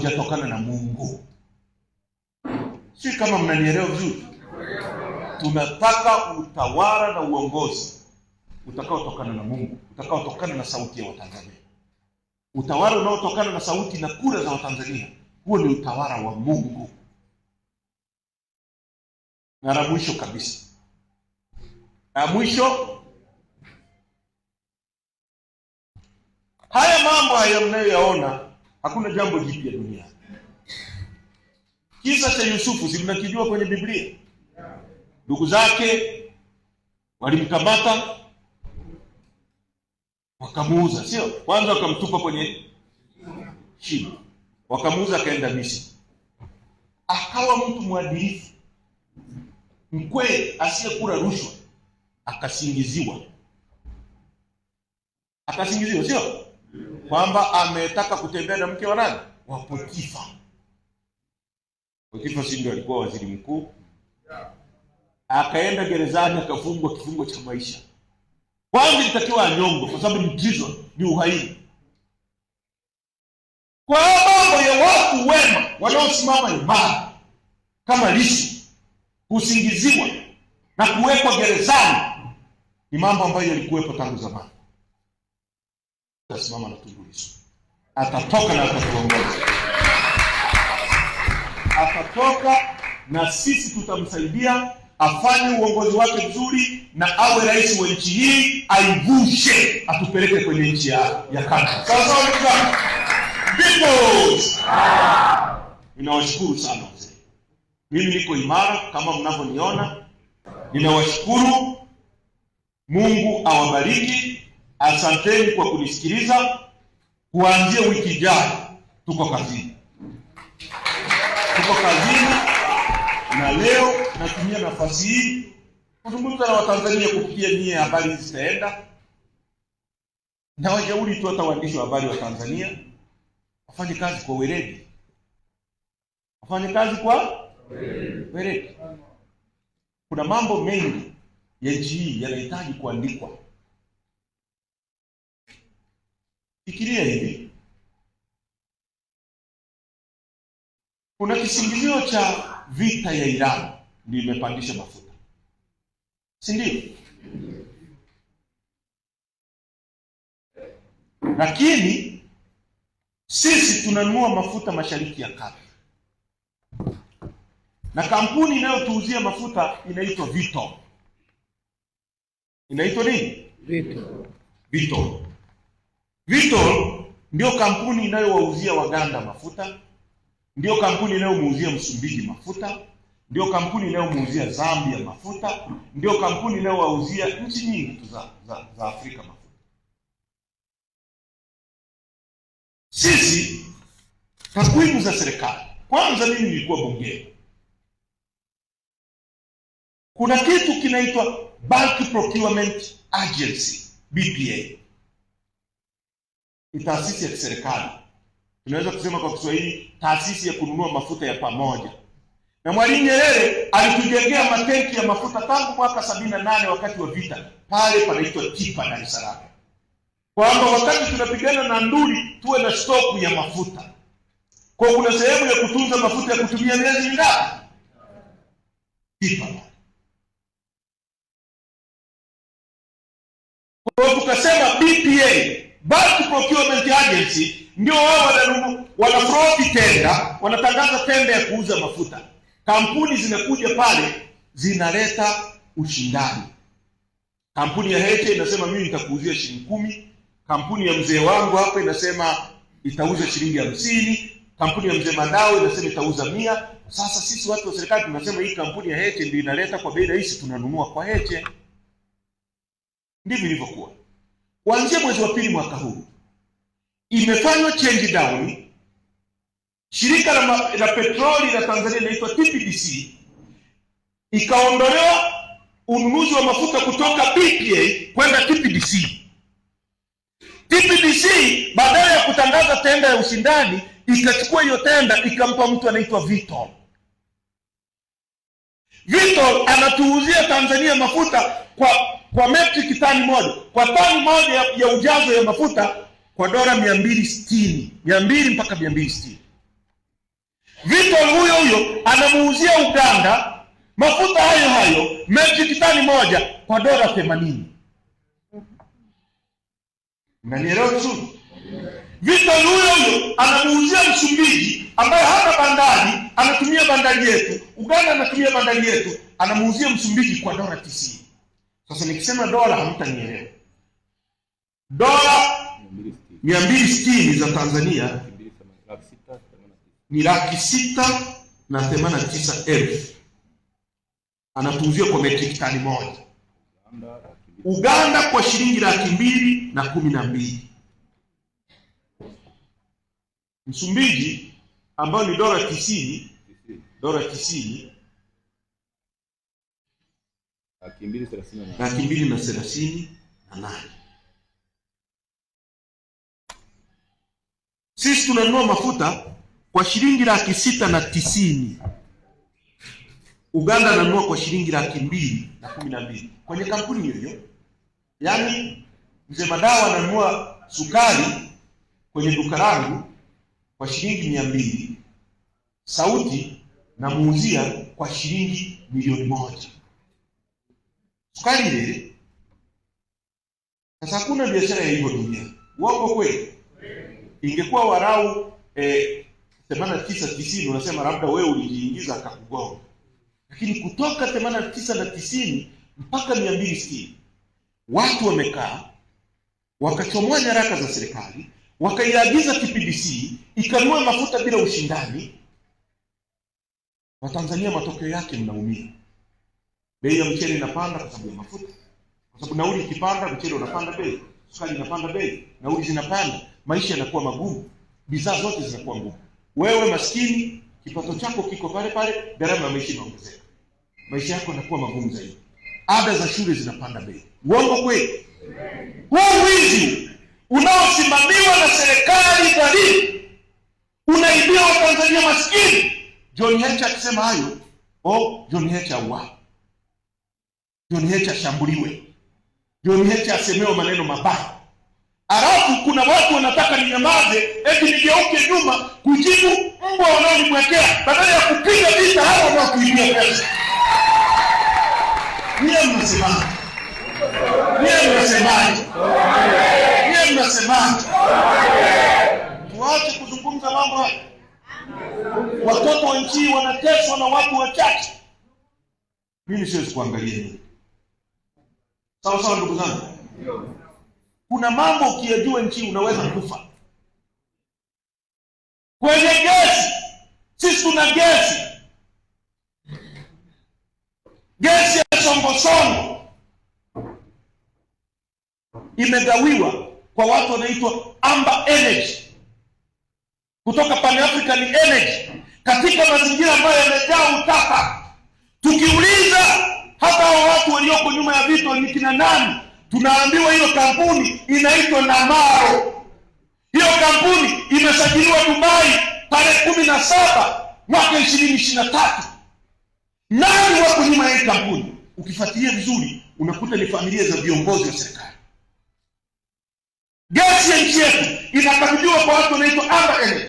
haujatokana na Mungu. Si kama mnanielewa vizuri? Tunataka utawala na uongozi utakaotokana na Mungu, utakaotokana na sauti ya Watanzania. Utawala unaotokana na sauti na kura za Watanzania, huo ni utawala wa Mungu. Na la mwisho kabisa, haya mambo haya mnayoyaona, hakuna jambo jipya duniani. Kisa cha Yusufu si mnakijua kwenye Biblia? Ndugu zake walimkamata wakamuuza, sio? Kwanza wakamtupa kwenye shimo, wakamuuza akaenda Misri. Akawa mtu mwadilifu, mkweli, asiyekula rushwa, akasingiziwa, sio? Kwamba ametaka kutembea na mke wa nani? Wa Potifa. Potifa si ndio alikuwa waziri mkuu? Akaenda gerezani akafungwa kifungo cha maisha. Kwanza ilitakiwa anyongwe kwa sababu ni treason, ni uhaini. Kwa mambo ya watu wema wanaosimama imara kama Lissu kusingiziwa na kuwekwa gerezani ni mambo ambayo yalikuwepo tangu zamani. Tasimama na Tundu Lissu, atatoka na atatuongoza, atatoka na sisi tutamsaidia afanye uongozi wake vizuri na awe rais wa nchi hii, aivushe, atupeleke kwenye nchi ya Kanani. Sawa sawa ndugu zangu. Ninawashukuru sana wazee. Mimi niko imara kama mnavyoniona. Ninawashukuru. Mungu awabariki. Asanteni kwa kunisikiliza. Kuanzia wiki ijayo tuko kazini. Na leo natumia nafasi hii kuzungumza na Watanzania kupitia nyie habari zitaenda. Na washauri tu hata waandishi wa habari wa Tanzania wafanye kazi kwa weledi. Weledi. Kuna mambo mengi ya nchi hii yanahitaji kuandikwa. Fikiria hivi. Kuna kisingizio cha vita ya Iran ndio imepandisha mafuta, si ndio? Lakini sisi tunanunua mafuta Mashariki ya Kati, na kampuni inayotuuzia mafuta inaitwa Vitol. Inaitwa nini? Vitol. Vitol ndio kampuni inayowauzia Waganda mafuta, ndio kampuni inayomuuzia Msumbiji mafuta, ndio kampuni inayomuuzia Zambia mafuta, ndio kampuni inayowauzia nchi nyingi tu za Afrika mafuta. Sisi takwimu za serikali, kwanza mimi nilikuwa bungeni. Kuna kitu kinaitwa Bulk Procurement Agency, BPA. Ni taasisi ya kiserikali. Tunaweza kusema kwa Kiswahili taasisi ya kununua mafuta ya pamoja. Na Mwalimu Nyerere alitujengea matenki ya mafuta tangu mwaka 78 wakati wa vita. Pale panaitwa Tipa, Dar es Salaam. Kwamba wakati tunapigana na nduli tuwe na stoku ya mafuta. Kwa kuna sehemu ya kutunza mafuta ya kutumia miezi mingapi? Tipa. Kwa tukasema BPA, Bulk Procurement Agency, ndio wao wanafrodi tenda, wanatangaza tenda ya kuuza mafuta. Kampuni zinakuja pale, zinaleta ushindani. Kampuni ya Heche inasema mimi nitakuuzia shilingi 10. Kampuni ya mzee wangu hapa inasema itauza shilingi 50. Kampuni ya mzee Mandao inasema itauza 100. Sasa sisi watu wa serikali tunasema hii kampuni ya Heche ndio inaleta kwa bei rahisi, tunanunua kwa Heche. Ndivyo ilivyokuwa. Kuanzia mwezi wa pili mwaka huu imefanywa change down. Shirika la petroli la Tanzania linaloitwa TPDC ikaondolewa ununuzi wa mafuta kutoka BPA kwenda TPDC. TPDC badala ya kutangaza tenda ya ushindani ikachukua hiyo tenda ikampa mtu anaitwa Vitol. Vitol anatuuzia Tanzania mafuta kwa metric tani moja, kwa tani moja ya ujazo ya mafuta kwa dola 260, 200 mpaka 260. Vitol huyo anamuuzia Uganda mafuta hayo metric tani moja kwa dola 80. Mnanielewa vizuri? Vitol huyo anamuuzia Msumbiji ambaye hana bandari, anatumia bandari yetu. Uganda anatumia bandari yetu, anamuuzia Msumbiji kwa dola 90. Sasa nikisema dola hamtanielewa. Dola 260 za Tanzania ni 689,000. Anatuuzia kwa metric tani moja. Uganda kwa shilingi 212,000. Msumbiji ambao ni dola 90, dola 90 238. Sisi tunanunua mafuta kwa shilingi 690,000. Uganda ananunua kwa shilingi 212,000 kwenye kampuni hiyo. Yaani mzee Madawa ananunua sukari kwenye duka langu kwa shilingi 200. Sauti namuuzia kwa shilingi 1,000,000. Sukari ile. Sasa hakuna biashara ya hivyo dunia. Uongo kweli? Ingekuwa warau 89-90 unasema labda wewe ulijiingiza akakugonga. Lakini kutoka 89 na 90 mpaka 260 watu wamekaa wakachomoa nyaraka za serikali, wakaiagiza TPDC ikanunua mafuta bila ushindani. Watanzania matokeo yake mnaumia. Bei ya mchele inapanda kwa sababu ya mafuta. Kwa sababu nauli ikipanda mchele unapanda bei, sukari inapanda bei, nauli zinapanda, maisha yanakuwa magumu, bidhaa zote zinakuwa ngumu. Wewe maskini, kipato chako kiko pale pale, gharama ya maisha inaongezeka. Maisha yako yanakuwa magumu zaidi. Ada za shule zinapanda bei. Uongo kweli? Huu wizi unaosimamiwa na serikali dhalimu unaibia Watanzania maskini. John Heche akisema hayo, John Heche auawe. John Heche ashambuliwe. John Heche asemewe maneno mabaya. Alafu kuna watu wanataka ninyamaze, eti nigeuke nyuma kujibu mbwa wanaonimwekea badala ya kupiga vita hao wanaokuibia pesa. Niye mnasemaje? Tuache kuzungumza mambo haya. Watoto wa nchi wanateswa na watu wachache. Mimi siwezi kuangalia hivi. Sawa ndugu zangu. Kuna mambo ukiyajua nchi unaweza kufa. Kwenye gesi, sisi tuna gesi. Gesi ya Songosongo imegawiwa kwa watu wanaitwa Amba Energy kutoka Pan African Energy katika mazingira ambayo yamejaa utaka. Tukiuliza hata hao watu walioko nyuma ya vitu ni kina nani, tunaambiwa hiyo kampuni inaitwa Namaro. Hiyo kampuni imesajiliwa Dubai tarehe 17 mwaka 2023. Nani wako nyuma ya hii kampuni? Ukifuatilia vizuri unakuta ni familia za viongozi wa serikali. Gesi ya nchi yetu inakabidhiwa kwa watu wanaitwa Amba Energy.